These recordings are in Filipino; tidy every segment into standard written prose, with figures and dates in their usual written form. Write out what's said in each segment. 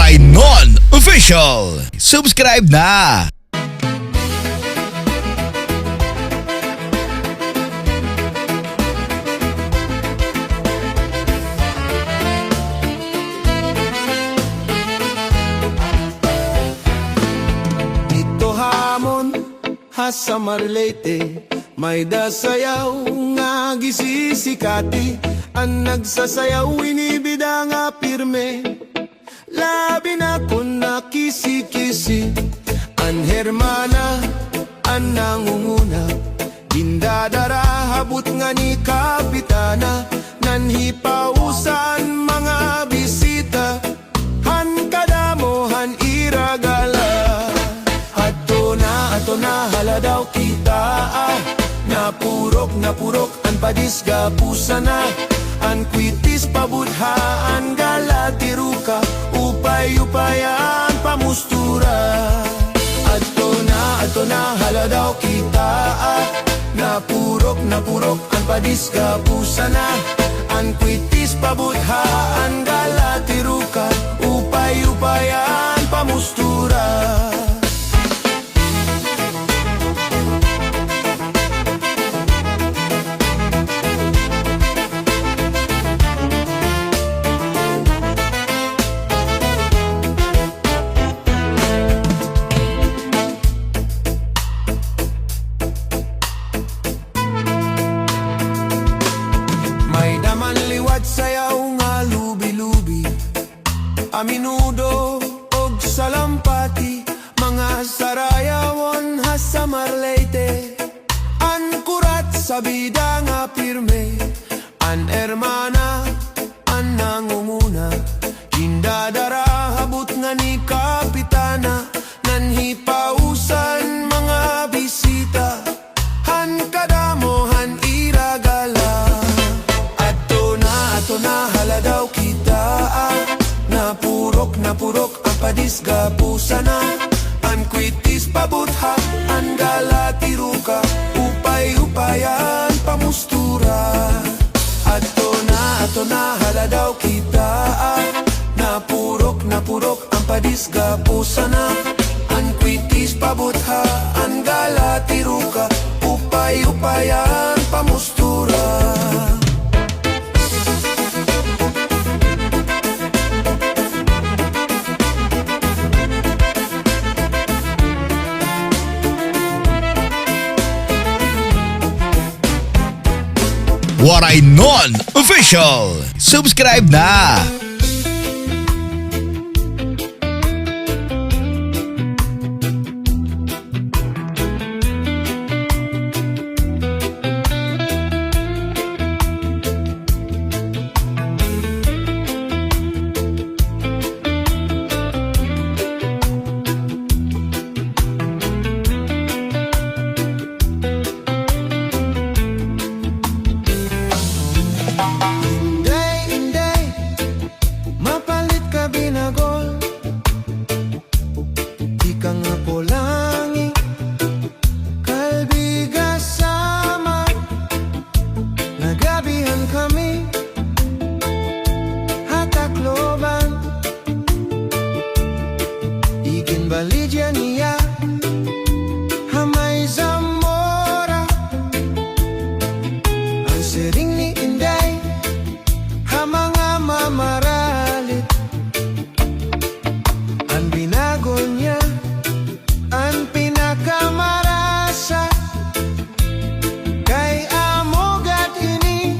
Waray Non-Official. Subscribe na! Ito hamon ha sa Marlete, may dasayaw nga gisisikati. Ang nagsasayaw inibida nga pirme, labi na kun nakisi-kisi. Ang hermana, ang nangunguna, gindadara habut nga ni kapitana. Nanhipausan mga bisita, han kadamohan iragala. Ato na haladaw kita, napurok ang padisga pusana. An kwitis pabudhaan galatiruka, upay-upayan pamustura. Ato na haladaw kita, napurok ang padisga pusana. An kwitis pabudhaan galatiruka, upay-upayan pamustura. Sayaw nga lubi-lubi, aminudo og salampati. Mga sarayawon ha sa Marlete, an Kuratsa bida nga pirme. An hermana, an nangunguna, gindadara habut nga ni kapitana. Nanhipausan mga bisita, han kadamohan iragala. Ato na haladaw kita, napurok ang padisga pusana. An kwitis pabutha, ang galatiruka, upay-upayan pamustura. Ato na haladaw kita, napurok ang padisga pusana. An kwitis pabutha, ang galatiruka, upay-upayan pamustura. Waray Non-Official. Subscribe na! Baligya niya, hamay Zamora. Ang siring ni Inday, hamanga mamaralit. Ang binago niya, ang pinakamarasa. Kay amogat ini,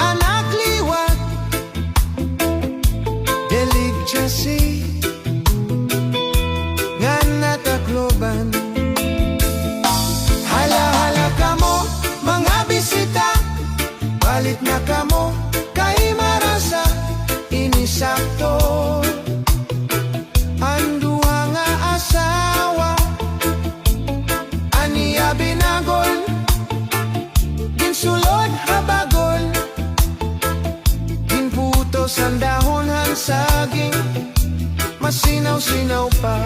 anak liwat, delig jasi. Hala-hala kamo, mga bisita, balit na kamo, kay marasa, inisakto. Ang duha nga asawa, aniya binagol, ginsulod habagol, ginputos ang dahon ang saging, masinaw-sinaw pa.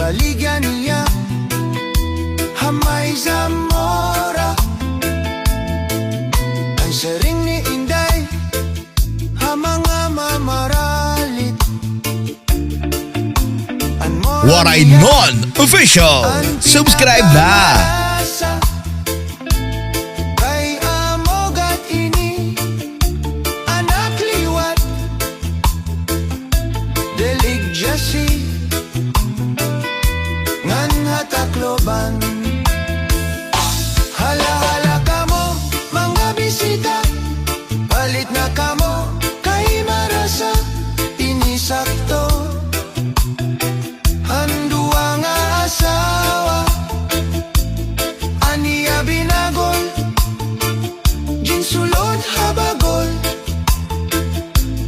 baligyan niya Hamay Zamora Ang sering ni Inday mga mamaralit Waray Non-Official. Subscribe na! Kay amogat ini anak liwat Delig Jasi ngan hatakloban Hala-hala kamo mga bisita Palit na kamo kay marasa inisakto Handua nga asawa Aniya binagol Ginsulod habagol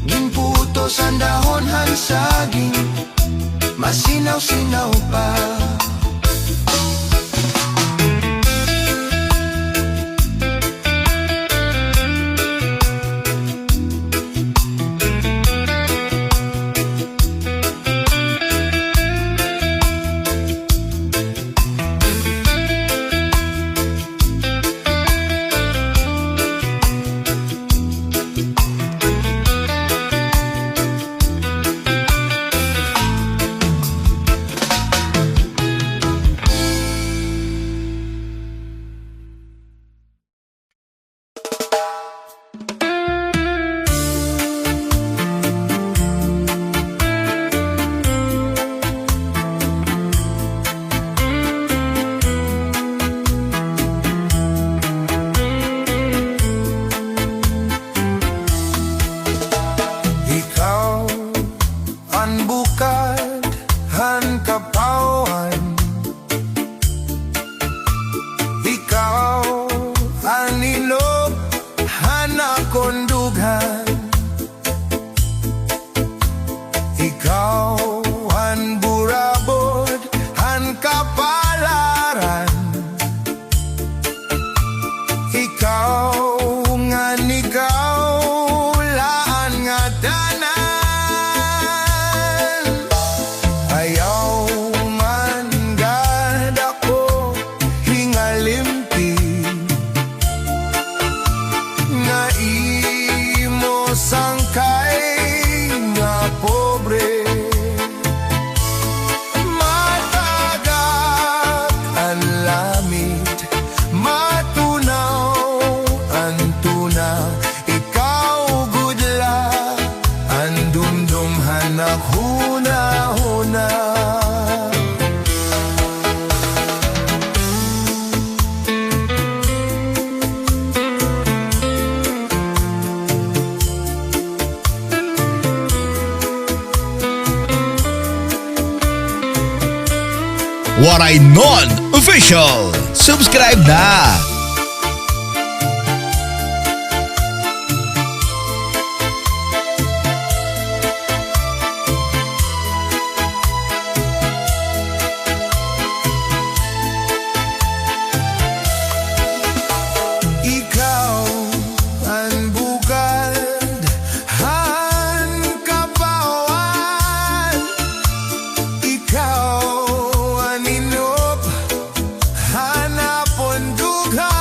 Ginputos ang dahon han saging Masinaw-sinaw pa Waray Non-Official. Subscribe na! Hanapon dugha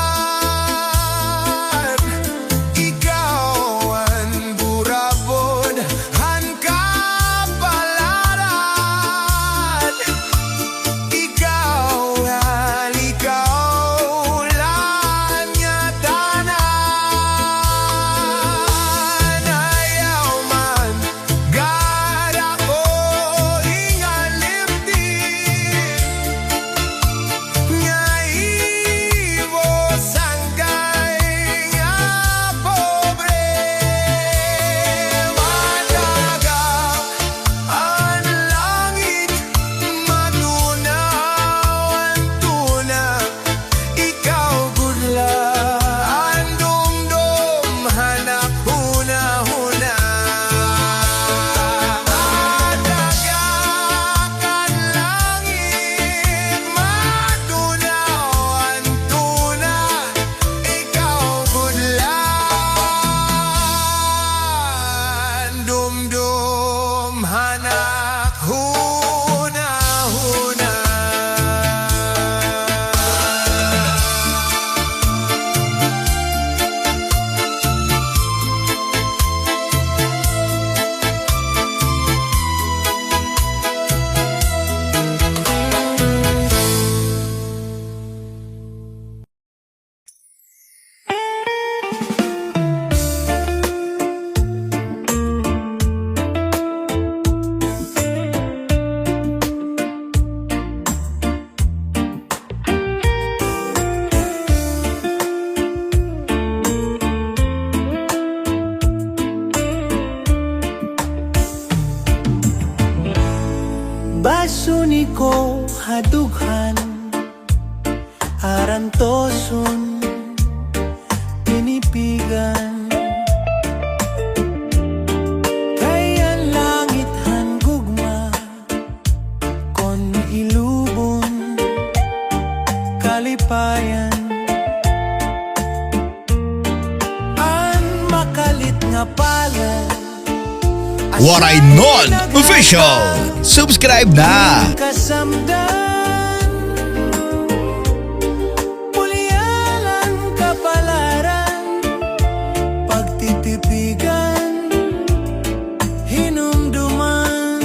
Baso ni ko hadughan arantoson pinipigan kaya langit hangugma kon ilubon kalipayan an makalit nga pala Waray Non-Official. Subscribe na! kasamdan pulyalan kapalaran pagtitipigan hinumduman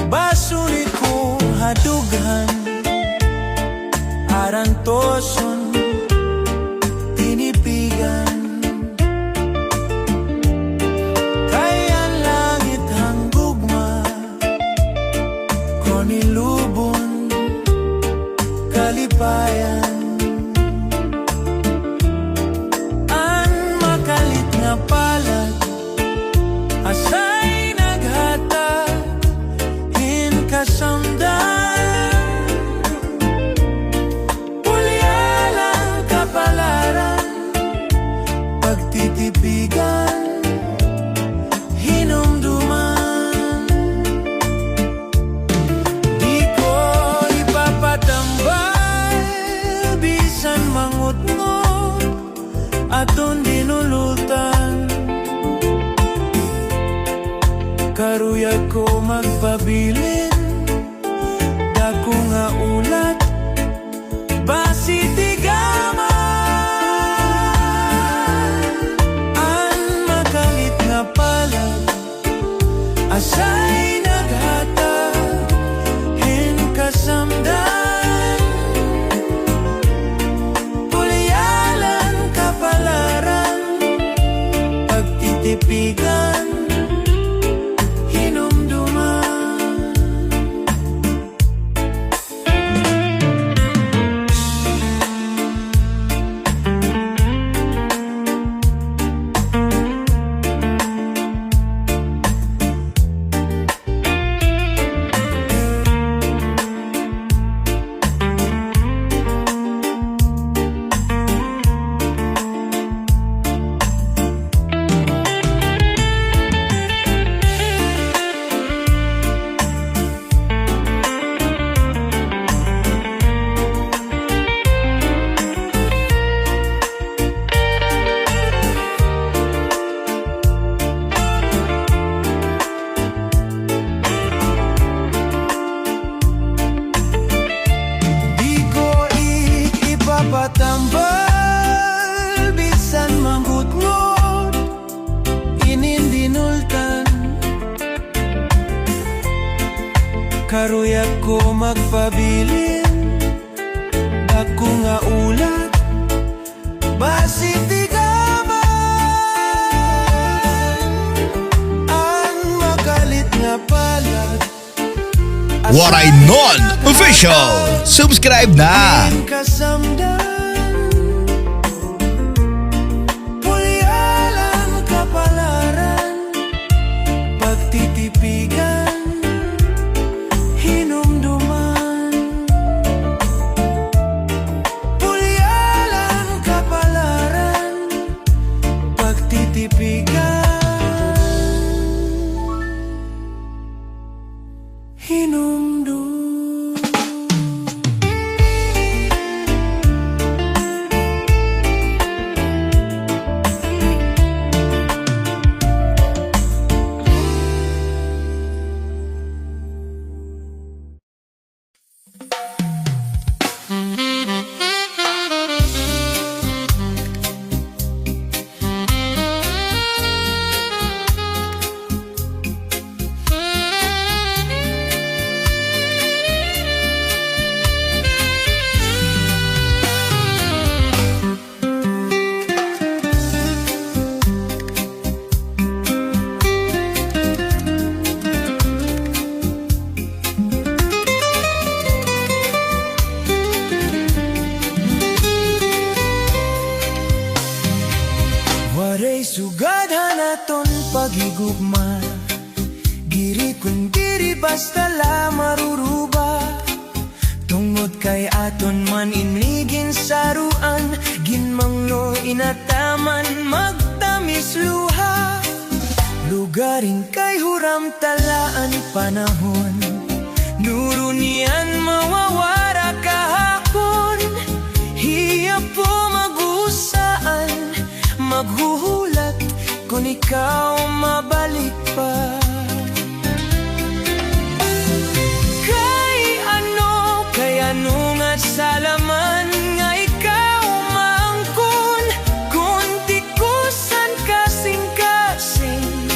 basulit ko hadughan arantoson tinipigan nilubon kalipayan an makalit nga palad asay naghatag hin kasamdan pulyalan kapalaran pagtitipigan hinumduman aton dinulutan karuyag ko magpabilin dako nga ulat basi tigaman an makalit nga palad asay naghatag hin kasamdan tipigan hinumduman tambal bisan manghutngot inindinultan karuyag ko magpabilin ako nga ulat basi tigaman ang makalit nga palad Waray Non-Official. Subscribe na! kasamdan pulyalan kapalaran pagtitipigan hinumduman pulyalan kapalaran pagtitipigan hinumduman. Waray sugad hanaton pagigugma, diri Kun diri basta la maruruba, tungod kay aton man inigin saruan, ginmangno inataman magtamis luha. Lugaring kay huram talaan panahon, nurunian mawawara kahapon. Hiya po mag-usaan, maghuhulat kung ikaw mabalik pa. Kay ano nga salaman nga ikaw maangkon, kung tikusan kasing-kasing,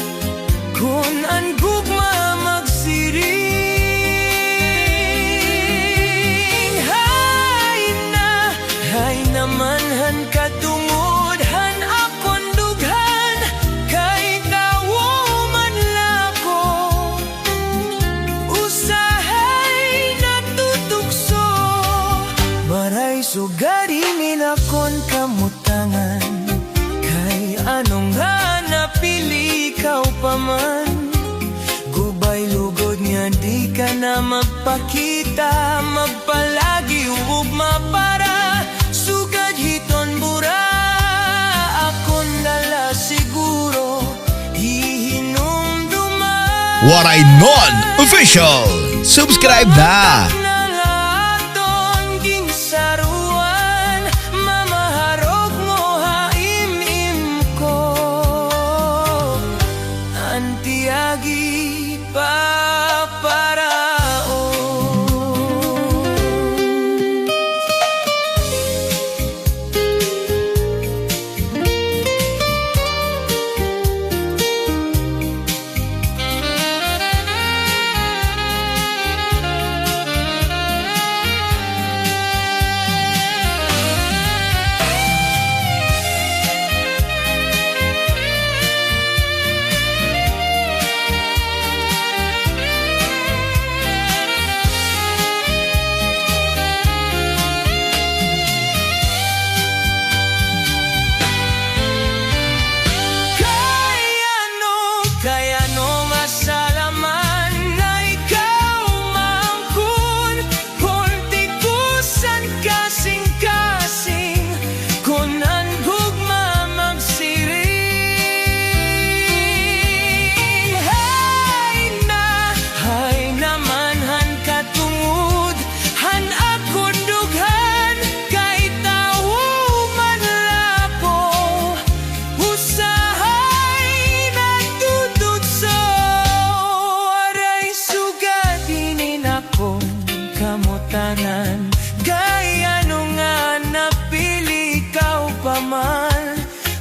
kung ang gugma magsiring. Hay naman han katungod, han akon dughan, kay tawo man lako. Usahay natutukso, maray sugarinin akon kamutangan, kay anong nga napili ikaw pa man. Gubay lugod nga di ka na magpakita, magpalagi ugma para sugad hiton bura. Akon nala siguro hihinumduman. Waray Non Official. Subscribe na!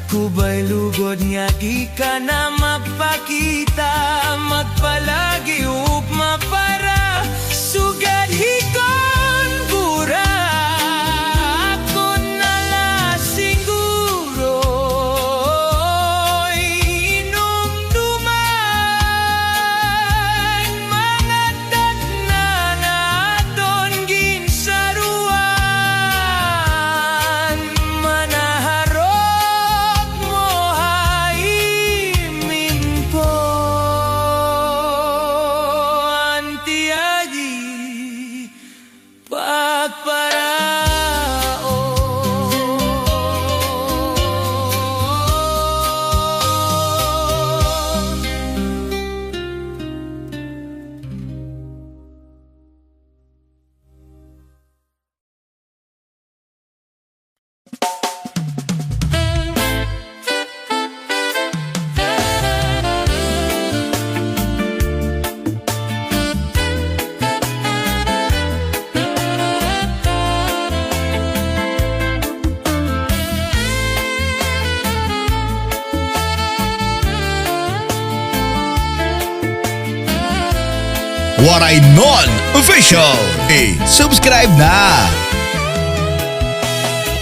Kubay lugod nga di ka na mapakita, magpalagi ugma para sugad hikon bura. Ako nala siguro inumduman, mga tatna naton ginsaruan. Manaharok mo haimin po, antiagi pagparao. Waray Non Official. Subscribe na!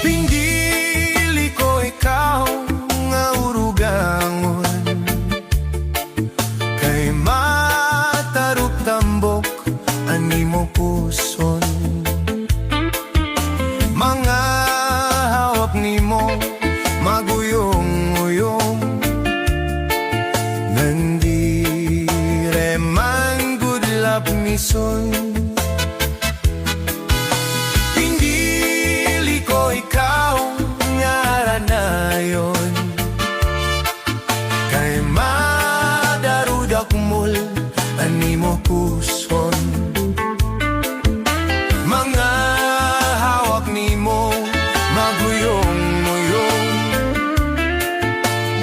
Pindili ko ikaw nga urugangon, kay mataruk tambok ani mo puson. Mga hawak nimo maguyong-uyong, nandire man ni Son. Pindili ko ikaw nga ranayon, kay madarudak mul animo puson. Mga hawak nimo maguyong-nguyong,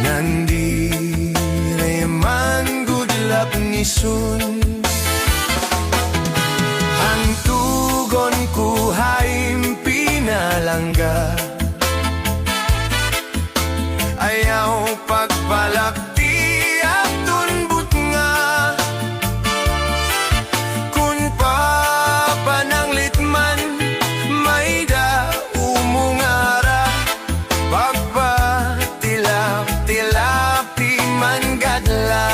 nandire man gudlap ni Sun. Ang tugon ko haim pinalangga, ayaw pagpalakti at tunbut nga. Kung papananglit man may da umungara, pagpatilap-tilap di man gadla.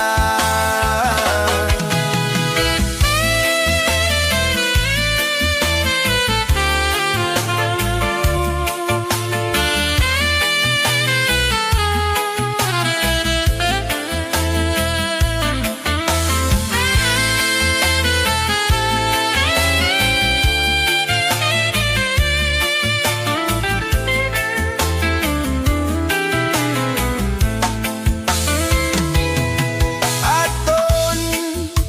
Aton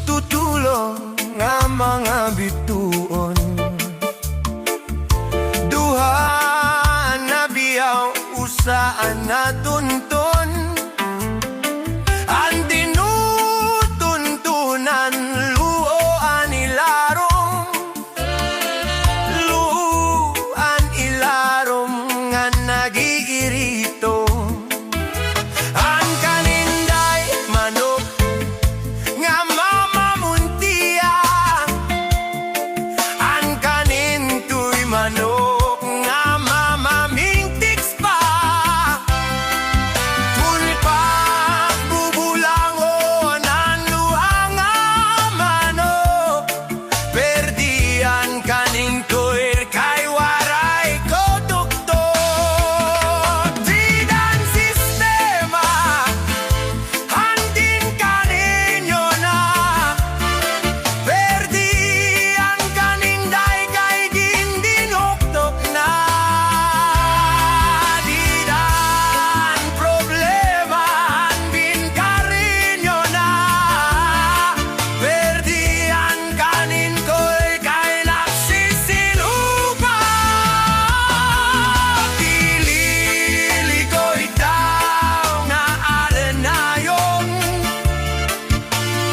tutulong nga mga bituon, duha na biyaw usaan na tunton. Ang tinutuntunan luoan ilarong, luoan ilarong nga nagiirito. Ang kaninday manok nga mamamuntiya, ang kanin ko'y manok nga mamamintiks pa. Kung pagbubulangon ang luang manok, perdian kanin ko'y kay waray ko tuktok. Didan sistema handin kaninyo na, perdian kaninday kay gindinuktok na. Didan problema handin kaninyo na, perdian kanin ko'y kay nagsisilupa. Dilili ko'y daw nga alenayong,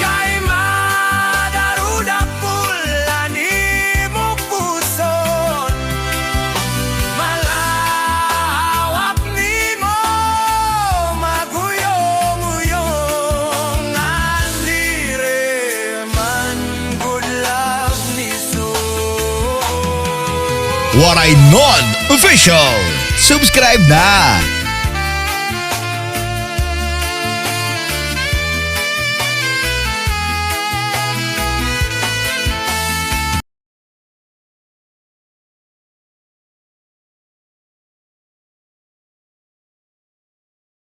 kay madarudak pula nimo puson. Malawak nimo maguyong-uyong, andire man gudlap ni Sun. Waray Non Official. Subscribe na!